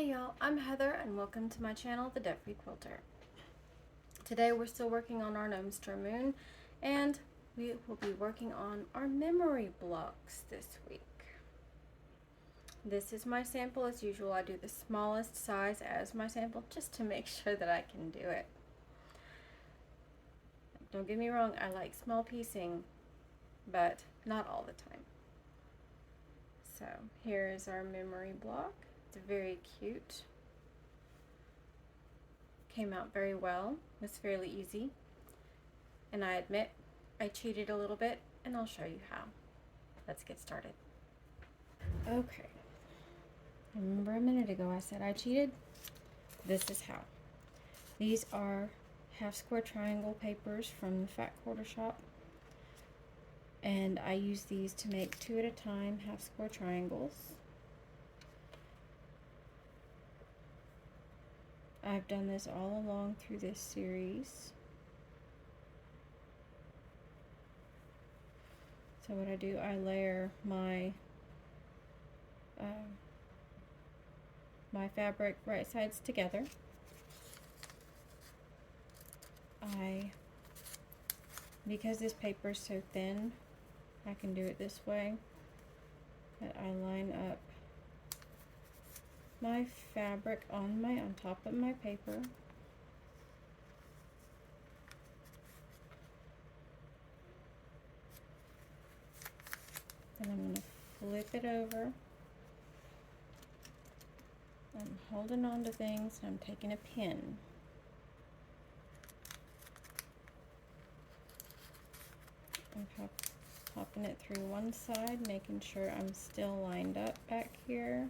Hey y'all, I'm Heather and welcome to my channel, The Debt Free Quilter. Today we're still working on our Gnome-ster Moon and we will be working on our memory blocks this week. This is my sample as usual. I do the smallest size as my sample just to make sure that I can do it. Don't get me wrong, I like small piecing, but not all the time. So here is our memory block. It's very cute. Came out very well. It was fairly easy. And I admit I cheated a little bit, and I'll show you how. Let's get started. Okay. Remember a minute ago I said I cheated? This is how. These are half square triangle papers from the Fat Quarter Shop. And I use these to make 2 at a time half square triangles. I've done this all along through this series. So what I do, I layer my my fabric right sides together. Because this paper is so thin, I can do it this way, that I line up my fabric on top of my paper. And I'm going to flip it over. I'm holding on to things and I'm taking a pin. I'm popping it through one side, making sure I'm still lined up back here.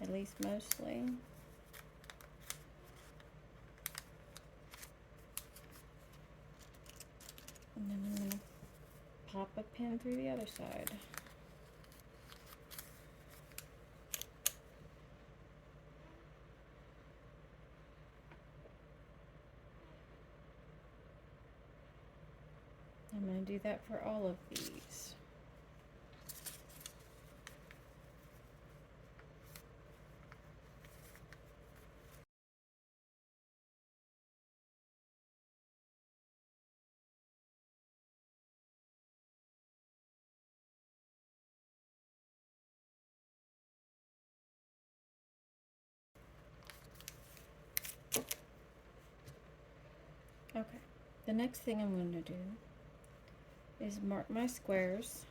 At least mostly. And then I'm going to pop a pin through the other side. I'm going to do that for all of these. Okay, the next thing I'm going to do is mark my squares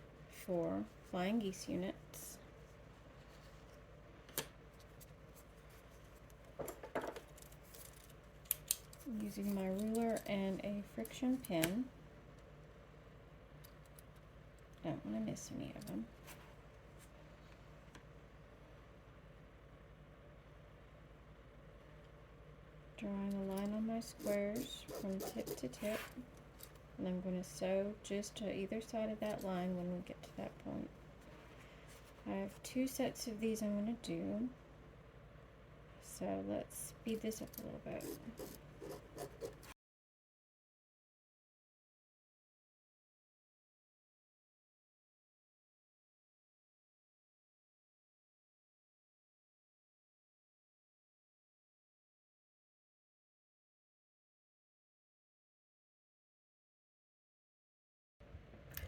for flying geese units. Using my ruler and a friction pin. Don't want to miss any of them. Drawing a line on my squares from tip to tip. And I'm going to sew just to either side of that line when we get to that point. I have 2 sets of these I'm going to do. So let's speed this up a little bit.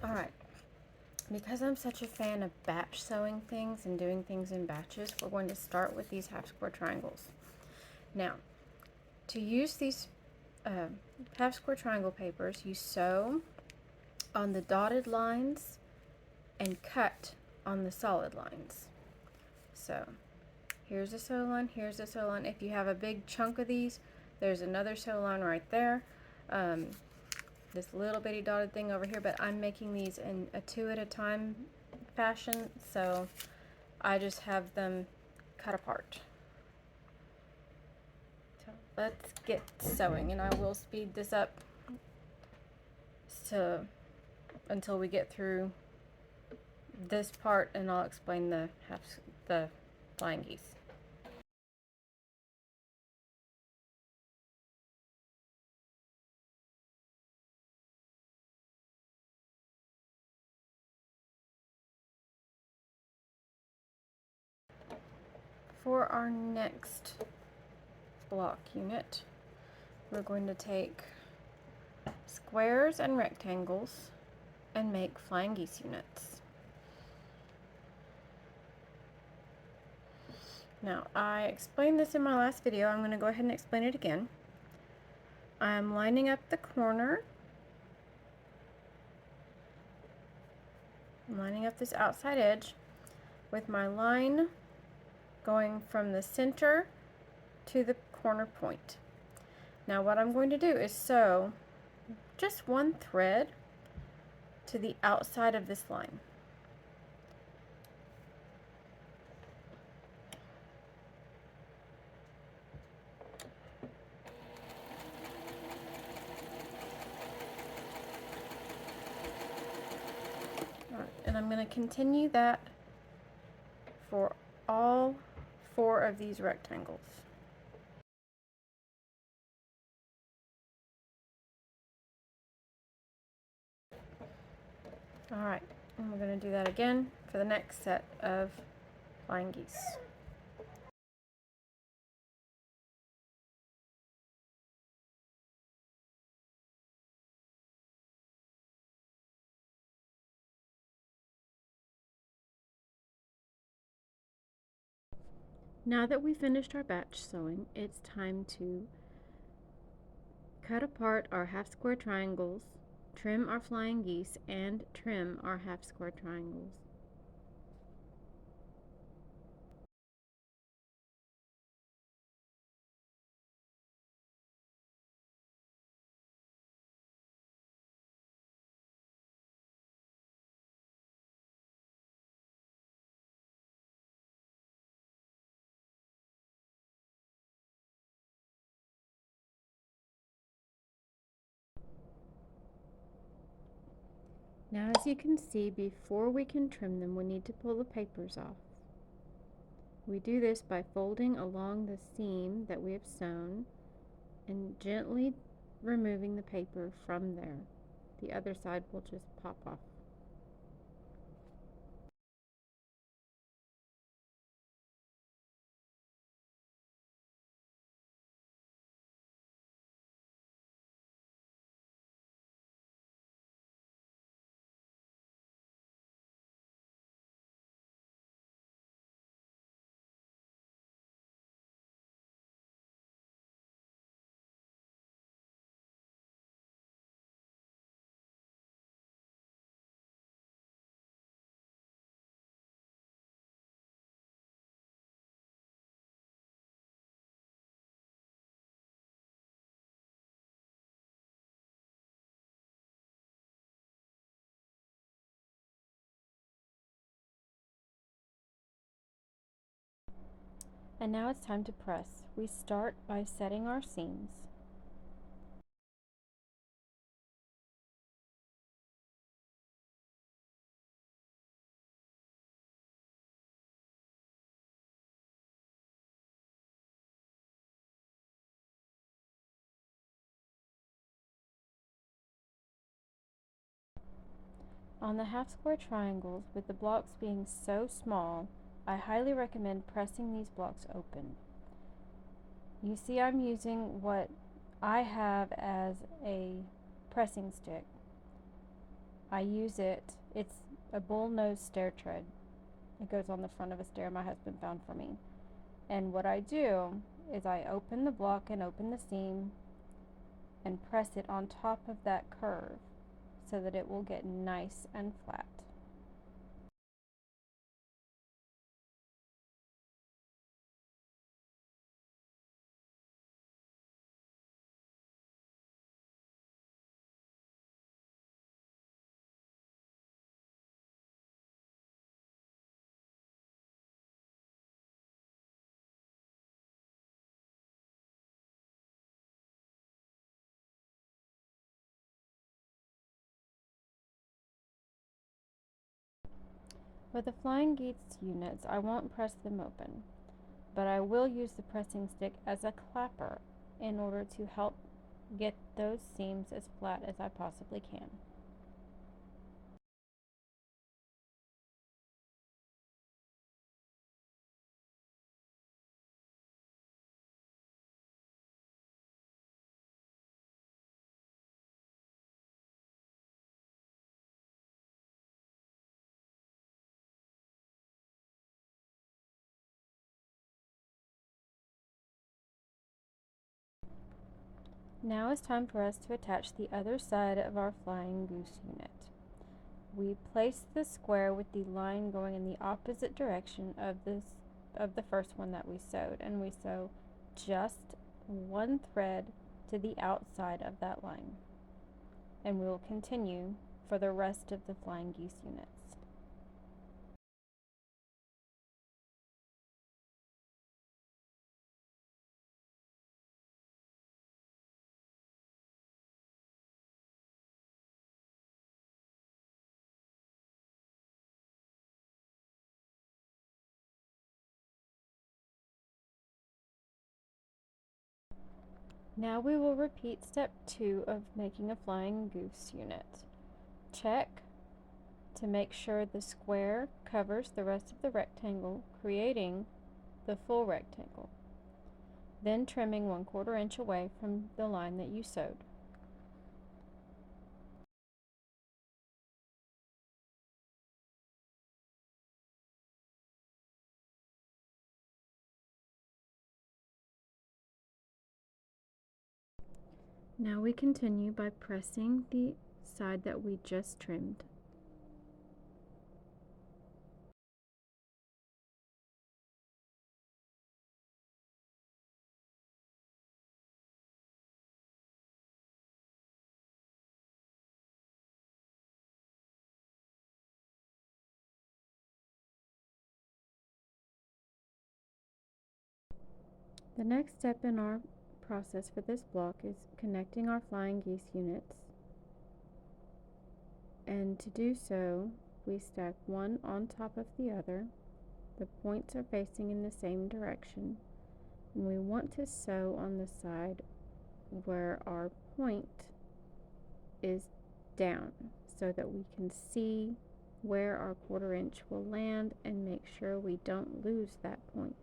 Alright, because I'm such a fan of batch sewing things and doing things in batches, we're going to start with these half square triangles. Now, to use these half square triangle papers, you sew on the dotted lines and cut on the solid lines. So, here's a sew line, here's a sew line. If you have a big chunk of these, there's another sew line right there. This little bitty dotted thing over here, but I'm making these in a 2 at a time fashion, so I just have them cut apart. So let's get sewing, and I will speed this up until we get through this part, and I'll explain the flying geese. for our next block unit, we're going to take squares and rectangles and make flying geese units. Now, I explained this in my last video. I'm going to go ahead and explain it again. I'm lining up the corner. I'm lining up this outside edge with my line going from the center to the corner point. Now what I'm going to do is sew just one thread to the outside of this line. And I'm going to continue that for all 4 of these rectangles. Alright, and we're going to do that again for the next set of flying geese. Now that we finished our batch sewing, it's time to cut apart our half square triangles, trim our flying geese, and trim our half square triangles. Now, as you can see, before we can trim them, we need to pull the papers off. We do this by folding along the seam that we have sewn and gently removing the paper from there. The other side will just pop off. And now it's time to press. We start by setting our seams. On the half square triangles, with the blocks being so small, I highly recommend pressing these blocks open. You see I'm using what I have as a pressing stick. I use it, it's a bull-nose stair tread. It goes on the front of a stair my husband found for me. And what I do is I open the block and open the seam and press it on top of that curve so that it will get nice and flat. With the flying geese units, I won't press them open, but I will use the pressing stick as a clapper in order to help get those seams as flat as I possibly can. Now it's time for us to attach the other side of our flying goose unit. We place the square with the line going in the opposite direction of the first one that we sewed, and we sew just one thread to the outside of that line. And we will continue for the rest of the flying geese units. Now we will repeat step 2 of making a flying goose unit. Check to make sure the square covers the rest of the rectangle, creating the full rectangle. Then trimming 1/4 inch away from the line that you sewed. Now we continue by pressing the side that we just trimmed. The next step in our process for this block is connecting our flying geese units. And to do so, we stack one on top of the other. The points are facing in the same direction. And we want to sew on the side where our point is down so that we can see where our 1/4 inch will land and make sure we don't lose that point.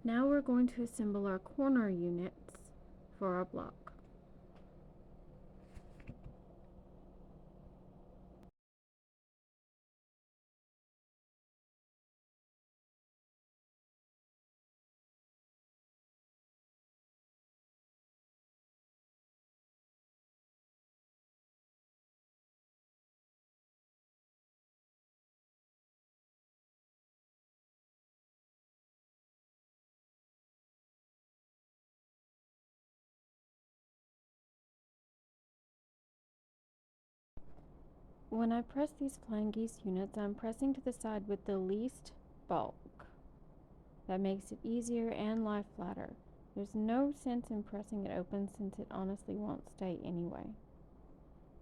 Now we're going to assemble our corner units for our block. When I press these flying geese units, I'm pressing to the side with the least bulk. That makes it easier and lie flatter. There's no sense in pressing it open since it honestly won't stay anyway.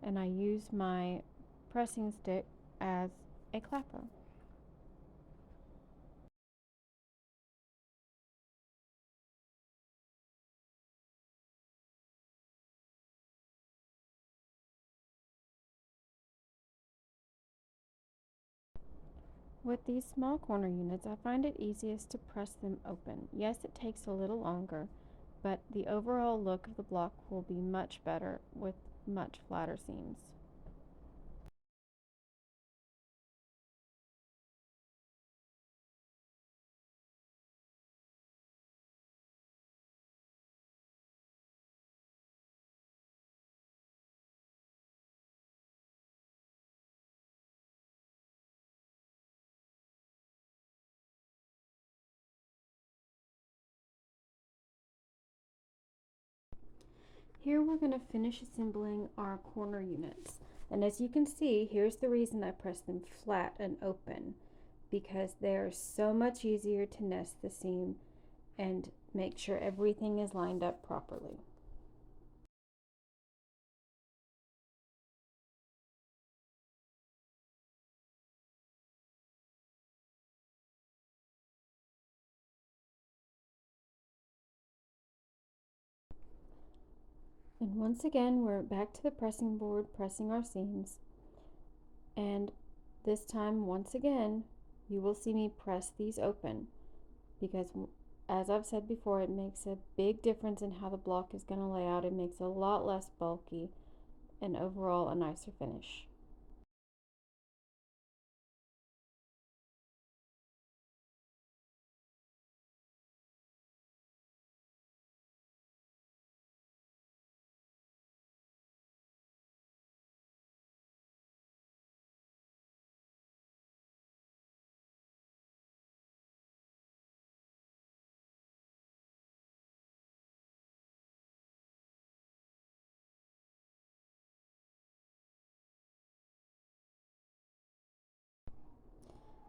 And I use my pressing stick as a clapper. With these small corner units, I find it easiest to press them open. Yes, it takes a little longer, but the overall look of the block will be much better with much flatter seams. Here we're going to finish assembling our corner units. And as you can see, here's the reason I press them flat and open, because they are so much easier to nest the seam and make sure everything is lined up properly. And once again, we're back to the pressing board, pressing our seams. And this time, once again, you will see me press these open, because As I've said before, it makes a big difference in how the block is going to lay out. It makes it a lot less bulky and overall a nicer finish.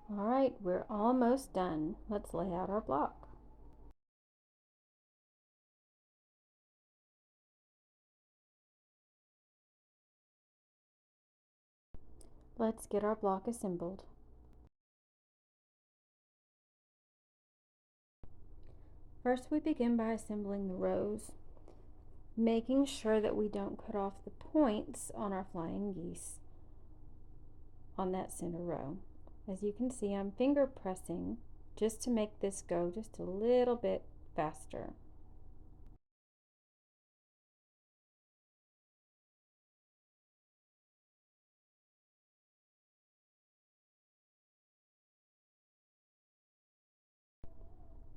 Alright, we're almost done. Let's lay out our block. Let's get our block assembled. First, we begin by assembling the rows, making sure that we don't cut off the points on our flying geese on that center row. As you can see, I'm finger pressing just to make this go just a little bit faster.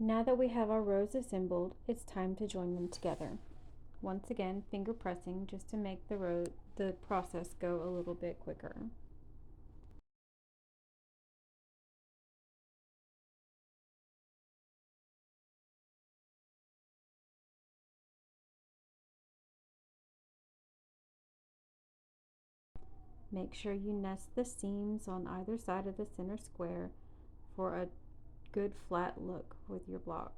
Now that we have our rows assembled, it's time to join them together. Once again, finger pressing just to make the process go a little bit quicker. Make sure you nest the seams on either side of the center square for a good flat look with your block.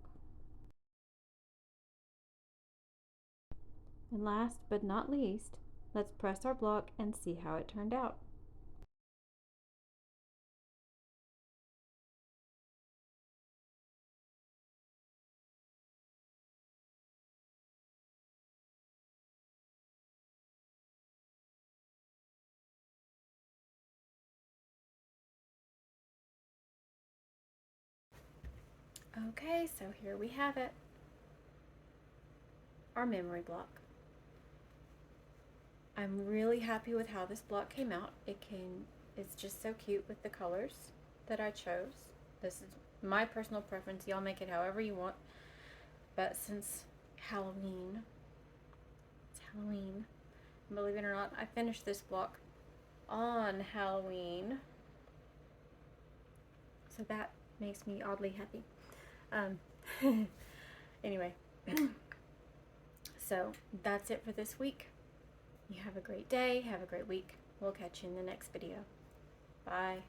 And last but not least, let's press our block and see how it turned out. Okay, so here we have it, our memory block. I'm really happy with how this block came out. It's just so cute with the colors that I chose. This is my personal preference. Y'all make it however you want. But since Halloween, it's Halloween, believe it or not, I finished this block on Halloween. So that makes me oddly happy. Anyway, so that's it for this week. You have a great day, have a great week. We'll catch you in the next video. Bye.